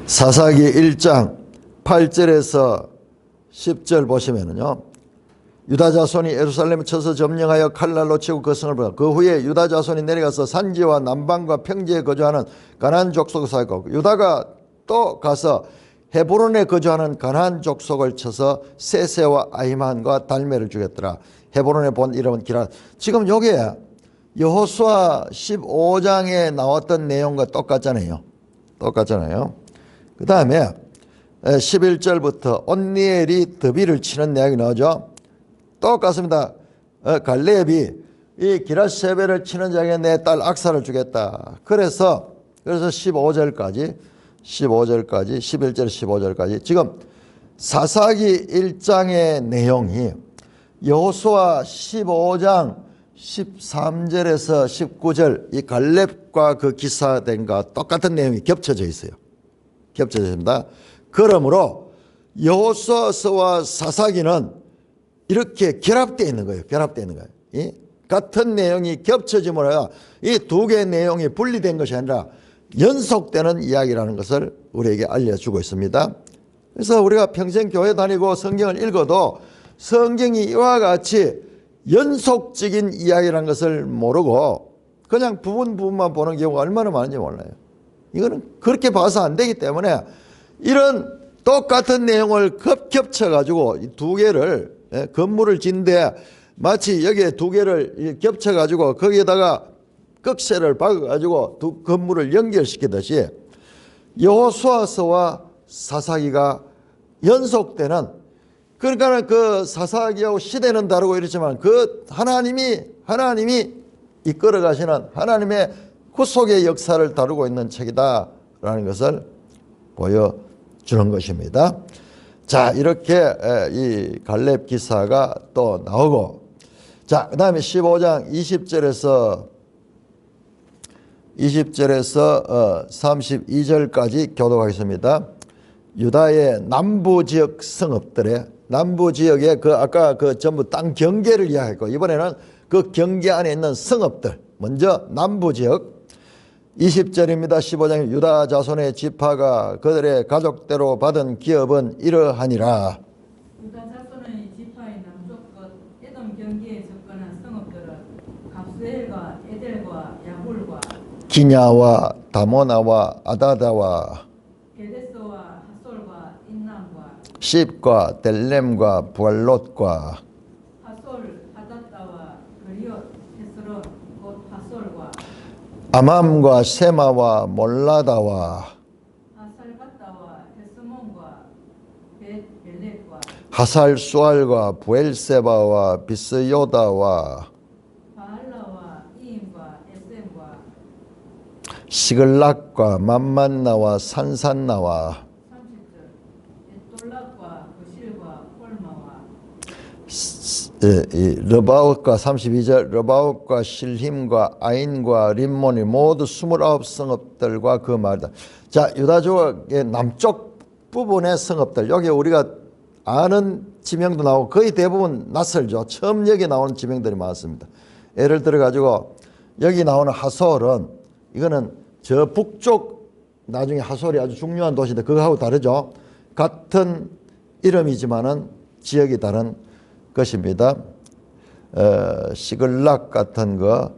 사사기 1장 8절에서 10절 보시면은요. 유다 자손이 예루살렘을 쳐서 점령하여 칼날로 치고 그 성을 부르고 그 후에 유다 자손이 내려가서 산지와 남방과 평지에 거주하는 가나안 족속을 사고 유다가 또 가서 헤브론에 거주하는 가나안 족속을 쳐서 세세와 아히만과 달메를 죽였더라. 헤브론의 본 이름은 기라. 지금 요게 여호수아 15장에 나왔던 내용과 똑같잖아요. 그 다음에 11절부터 온니엘이 더비를 치는 내용이 나오죠. 똑같습니다. 갈렙이 이 기랏세베를 치는 자에게 내 딸 악사를 주겠다. 그래서 15절까지 11절 15절까지 지금 사사기 1장의 내용이 여호수아 15장 13절에서 19절 이 갈렙과 그 기사된과 똑같은 내용이 겹쳐져 있어요. 겹쳐져 있습니다. 그러므로 여호수아서와 사사기는 이렇게 결합되어 있는 거예요. 이 같은 내용이 겹쳐짐으로 이 두 개의 내용이 분리된 것이 아니라 연속되는 이야기라는 것을 우리에게 알려주고 있습니다. 그래서 우리가 평생 교회 다니고 성경을 읽어도 성경이 이와 같이 연속적인 이야기라는 것을 모르고 그냥 부분만 보는 경우가 얼마나 많은지 몰라요. 이거는 그렇게 봐서 안 되기 때문에 이런 똑같은 내용을 겹쳐가지고 두 개를 건물을 짓는데 마치 여기에 두 개를 겹쳐가지고 거기에다가 꺽쇠를 박아가지고 두 건물을 연결시키듯이 여호수아서와 사사기가 연속되는, 그러니까 그 사사기하고 시대는 다르고 이렇지만 그 하나님이 이끌어 가시는 하나님의 구속의 역사를 다루고 있는 책이다라는 것을 보여주는 것입니다. 자, 이렇게 이 갈렙 기사가 또 나오고, 자, 그 다음에 15장 20절에서 32절까지 교독하겠습니다. 유다의 남부 지역 성읍들의 남부 지역의 아까 전부 땅 경계를 이야기했고, 이번에는 그 경계 안에 있는 성읍들, 먼저 남부 지역 20절입니다. 15장 유다 자손의 지파가 그들의 가족대로 받은 기업은 이러하니라. 유다 자손의 지파의 남쪽 끝 에돔 경계에 접근한 성읍들은 갑스엘과 에델과 야굴과 기냐와 다모나와 아다다와 게데스와 하솔과 인남과 십과 델렘과 부알롯과 하솔 하닷다와 그리옷 헤스론 곧 하솔과 아맘과 세마와 몰라다와 하살갓다와 헤스몬과 벳벨렉과 하살수알과 부엘세바와 비스요다와 바알라와 이임과 에셈과 시글락과 맘만나와 산산나와 30절 에돌락과 그실과 홀마와 르바웃과 32절 르바웃과 실힘과 아인과 림몬이 모두 29성읍들과 그 말이다. 자, 유다족의 남쪽 부분의 성읍들, 여기 우리가 아는 지명도 나오고 거의 대부분 낯설죠. 처음 여기 나오는 지명들이 많습니다. 예를 들어 가지고 여기 나오는 하솔은 이거는 저 북쪽, 나중에 하솔이 아주 중요한 도시인데 그거하고 다르죠. 같은 이름이지만은 지역이 다른 것입니다. 시글락 같은 거,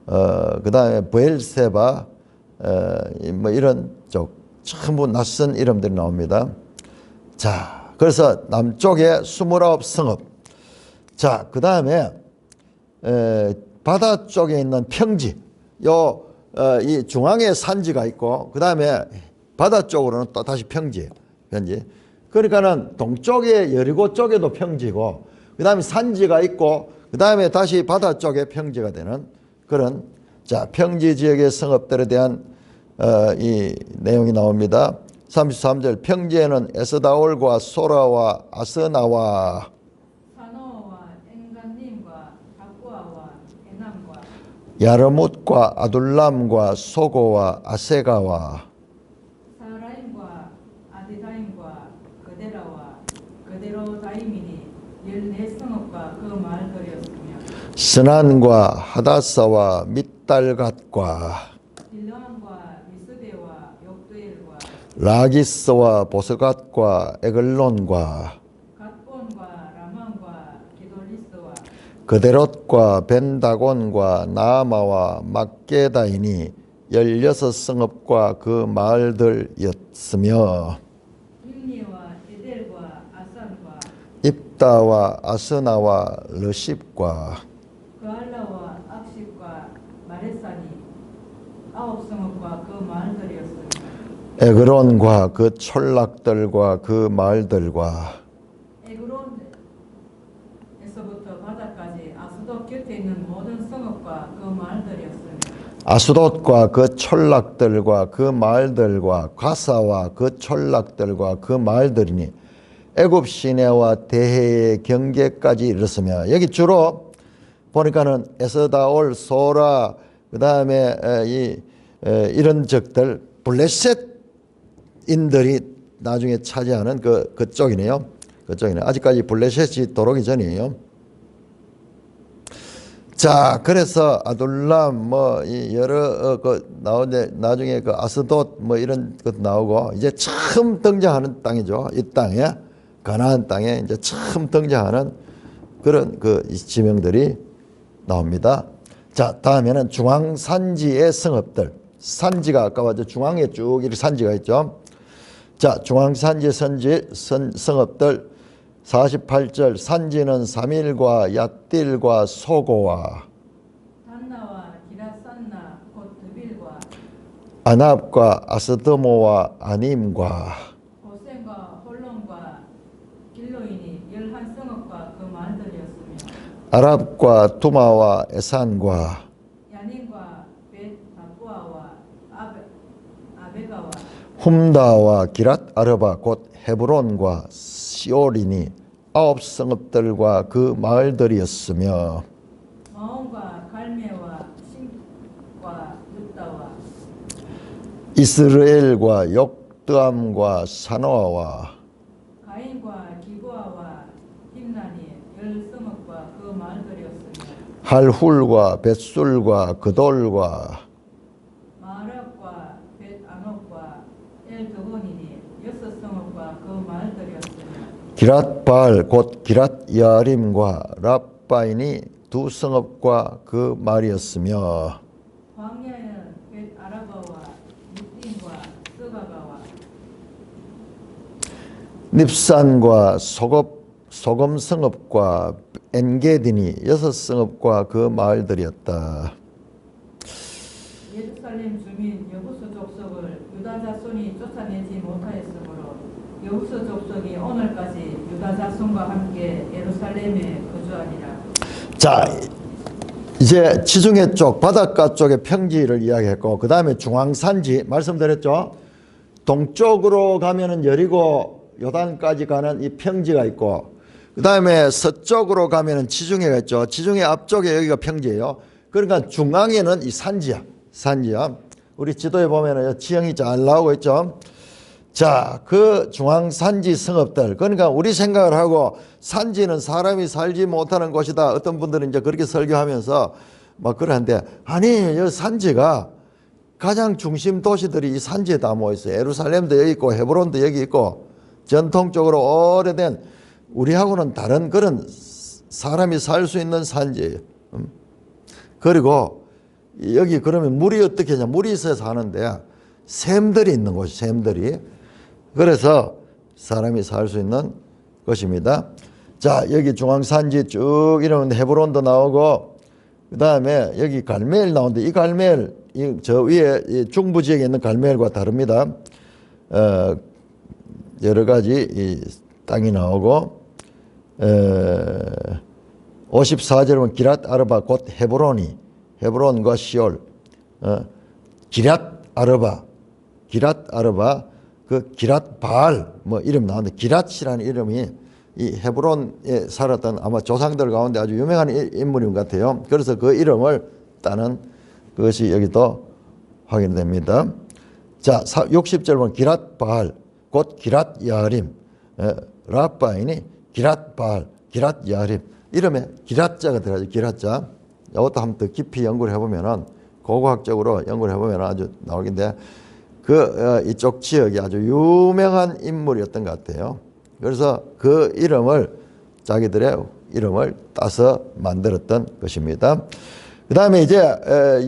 그 다음에 브엘세바, 뭐 이런 쪽 전부 낯선 이름들이 나옵니다. 자, 그래서 남쪽에 29성읍. 자, 그 다음에 바다 쪽에 있는 평지, 이 중앙에 산지가 있고, 그 다음에 바다 쪽으로는 또 다시 평지예요. 평지. 그러니까는 동쪽에 여리고 쪽에도 평지고, 그 다음에 산지가 있고, 그 다음에 다시 바다 쪽에 평지가 되는 그런, 자, 평지 지역의 성읍들에 대한 이 내용이 나옵니다. 33절 평지에는 에스다올과 소라와 아스나와 사노와 엔간님과 바꾸아와 에남과 야르뭇과 아둘람과 소고와 아세가와 사라임과 아디다임과 그데라와 그데로다임이니 14성읍과 그 마을들이었으며 스난과 하다사와 밑달갓과 빌라함과 미스베와 욕두엘과 라기스와 보스갓과 에글론과 갓본과 라만과 기돌리스와 그데롯과 벤다곤과 나아마와 막게다이니 16성읍과 그 마을들이었으며 임리와 에델과 아산과 입다와 아스나와 르십과 그알라와 악십과 마레산이 9성읍과 그 마을들이었으며 에그론과 그 촌락들과 그 마을들과 에그론에서부터 바다까지 아스돗 곁에 있는 모든 성읍과 그 마을들이었으며 아수돗과 그 촌락들과 그 마을들과 가사와 그 촌락들과 그 마을들이니 애굽 시내와 대해의 경계까지 이르렀으며, 여기 주로 보니까는 에스다올, 소라, 그 다음에 이런 적들 블레셋인들이 나중에 차지하는 그쪽이네요. 그쪽이네. 아직까지 블레셋이 들어오기 전이에요. 자, 그래서 아둘람 여러 나오는데 나중에 그 아스돗 이런 것도 나오고, 이제 처음 등장하는 땅이죠. 이 땅에, 가나안 땅에 이제 처음 등장하는 그런 지명들이 나옵니다. 자, 다음에는 중앙산지의 성읍들. 산지가 아까 봤죠. 중앙에 쭉 이렇게 산지가 있죠. 자, 중앙산지 성읍들 48절 산지는 사밀과 얏딜과 소고와 단나와 기라산나 곧 드빌과 아납과 아스드모와 아님과 고센과 홀론과 길로인이 11성읍과 그 마을들이었으며 아랍과 두마와 에산과 야닌과 벳 바꾸아와 아베가와 훔다와 기랏 아르바 곧 헤브론과 시올이니 9성읍들과 그 마을들이었으며 마온과 갈메와 신과 룻다와 이스라엘과 욕드암과 사노아와 가인과 기부아와 힘나니 10성읍과 그 마을들이었으며 할훌과 벳술과 그돌과 마랍과 벳아녹과 엘드본이니 6성읍과 그 마을들이었으며 기랏발 곧 기랏야림과 랍바인이 2성읍과 그 말이었으며 광야에는 벳아람 닙산과 소금 성읍과 엔게디니 6성읍과 그 마을들이었다. 예루살렘 주민 여부수 족속을 유다 자손이 쫓아내지 못하였으므로 여부수 족속이 오늘까지 유다 자손과 함께 예루살렘에 거주하니라. 자, 이제 지중해 쪽 바닷가 쪽의 평지를 이야기했고, 그 다음에 중앙산지 말씀드렸죠. 동쪽으로 가면은 여리고 요단까지 가는 이 평지가 있고, 그 다음에 서쪽으로 가면은 지중해가 있죠. 지중해 앞쪽에 여기가 평지예요. 그러니까 중앙에는 이 산지야. 우리 지도에 보면은 지형이 잘 나오고 있죠. 자, 그 중앙산지 성읍들, 그러니까 우리 생각을 하고 산지는 사람이 살지 못하는 곳이다. 어떤 분들은 이제 그렇게 설교하면서 막 그러는데, 아니, 이 산지가 가장 중심 도시들이 이 산지에 다 모여 있어요. 예루살렘도 여기 있고 헤브론도 여기 있고, 전통적으로 오래된 우리하고는 다른 그런 사람이 살 수 있는 산지예요. 그리고 여기 그러면 물이 어떻게 하냐? 물이 있어야 사는데 샘들이 있는 곳이, 샘들이. 그래서 사람이 살 수 있는 것입니다. 자, 여기 중앙산지 쭉 이러면 헤브론도 나오고, 그 다음에 여기 갈멜 나오는데, 이 갈멜, 저 위에 이 중부 지역에 있는 갈멜과 다릅니다. 여러 가지 이 땅이 나오고, 54절에 보면 기랏 아르바 곧 헤브론과 시올, 기랏 아르바, 그 기랏 바알 뭐 이름 나오는데, 기랏이라는 이름이 이 헤브론에 살았던 아마 조상들 가운데 아주 유명한 인물인 것 같아요. 그래서 그 이름을 따는 그것이 여기도 확인됩니다. 자, 60절 보면 기랏 바알 곧 기랏 야림, 라파인이 기랏 바알, 기랏 야림, 이름에 기랏자가 들어가죠. 기랏자. 이것도 한번 더 깊이 연구를 해보면은, 고고학적으로 연구를 해보면 아주 나오긴데, 이쪽 지역이 아주 유명한 인물이었던 것 같아요. 그래서 그 이름을, 자기들의 이름을 따서 만들었던 것입니다. 그 다음에 이제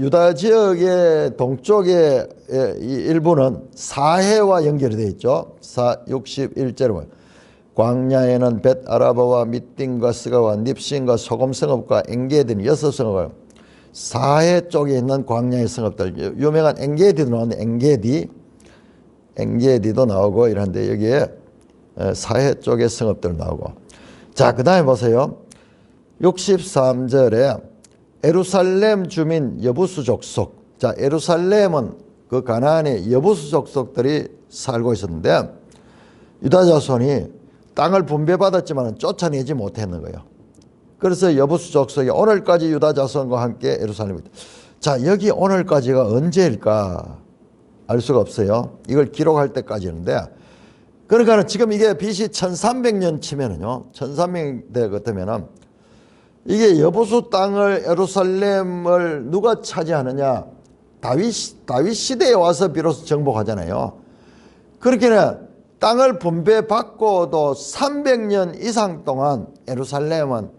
유다 지역의 동쪽의 이 일부는 사해와 연결이 되어 있죠. 61절에 광야에는 벳아라바와 밑딘과 스가와 닙신과 소금성읍과 엔게디는 6성읍을, 사해 쪽에 있는 광야의 성읍들, 유명한 엔게디도 나오는데, 엔게디도 나오고 이런데, 여기에 사해 쪽의 성읍들 나오고. 자, 그 다음에 보세요. 63절에 예루살렘 주민 여부수 족속. 자, 예루살렘은 그 가나안의 여부수 족속들이 살고 있었는데, 유다 자손이 땅을 분배받았지만 쫓아내지 못했는 거예요. 그래서 여부수 족속이 오늘까지 유다 자손과 함께 예루살렘에 있다. 자, 여기 오늘까지가 언제일까 알 수가 없어요. 이걸 기록할 때까지인데, 그러니까 지금 이게 BC 1300년 치면은요, 1300대 같으면은 이게 여부수 땅을, 예루살렘을 누가 차지하느냐? 다윗 시대에 와서 비로소 정복하잖아요. 그렇게는 땅을 분배받고도 300년 이상 동안 예루살렘은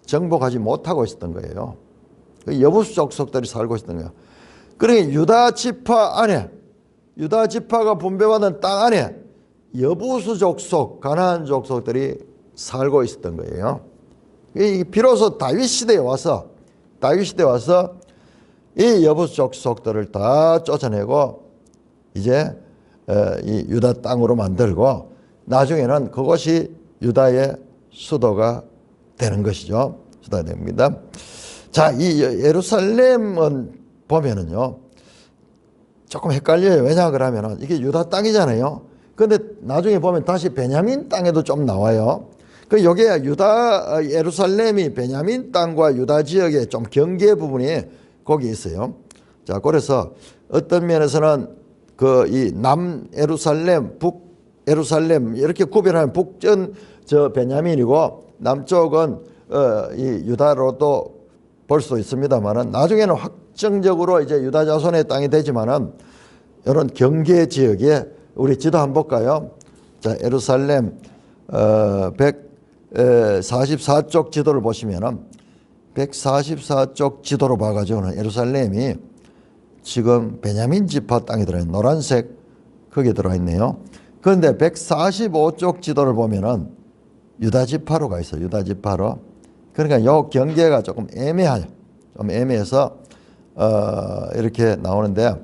정복하지 못하고 있었던 거예요. 여부수 족속들이 살고 있었던 거예요. 그러니까 유다 지파 안에, 유다 지파가 분배받은 땅 안에 여부수 족속, 가나안 족속들이 살고 있었던 거예요. 비로소 다윗 시대에 와서 이 여부수 족속들을 다 쫓아내고 이제 이 유다 땅으로 만들고, 나중에는 그것이 유다의 수도가 되는 것이죠. 수도가 됩니다. 자, 이 예루살렘은 보면은요, 조금 헷갈려요. 왜냐 그러면은 이게 유다 땅이잖아요. 근데 나중에 보면 다시 베냐민 땅에도 좀 나와요. 그 요게 예루살렘이 베냐민 땅과 유다 지역의 좀 경계 부분이 거기 있어요. 자, 그래서 어떤 면에서는 이 남 예루살렘, 북 예루살렘 이렇게 구별하면 북전 저 베냐민이고 남쪽은 이 유다로도 볼 수 있습니다만은, 나중에는 확정적으로 이제 유다 자손의 땅이 되지만은 이런 경계 지역에 우리 지도 한번 볼까요? 자, 예루살렘 144쪽 지도를 보시면은 144쪽 지도로 봐가지고는 예루살렘이 지금 베냐민 지파 땅에 들어있는 노란색 거기에 들어있네요. 그런데 145쪽 지도를 보면은 유다 지파로가 있어요. 유다 지파로. 그러니까 요 경계가 조금 애매해요. 좀 애매해서 이렇게 나오는데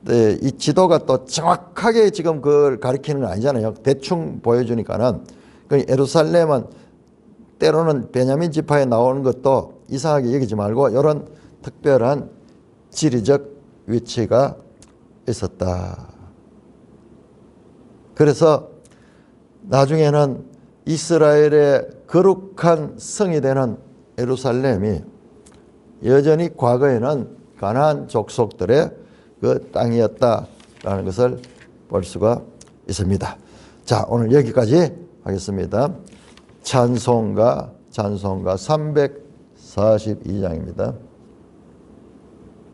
네, 이 지도가 또 정확하게 지금 그걸 가리키는 건 아니잖아요. 대충 보여주니까는 그 예루살렘은 때로는 베냐민 지파에 나오는 것도 이상하게 여기지 말고 이런 특별한 지리적 위치가 있었다. 그래서 나중에는 이스라엘의 거룩한 성이 되는 예루살렘이 여전히 과거에는 가나안 족속들의 그 땅이었다라는 것을 볼 수가 있습니다. 자, 오늘 여기까지 하겠습니다. 찬송가 342장입니다.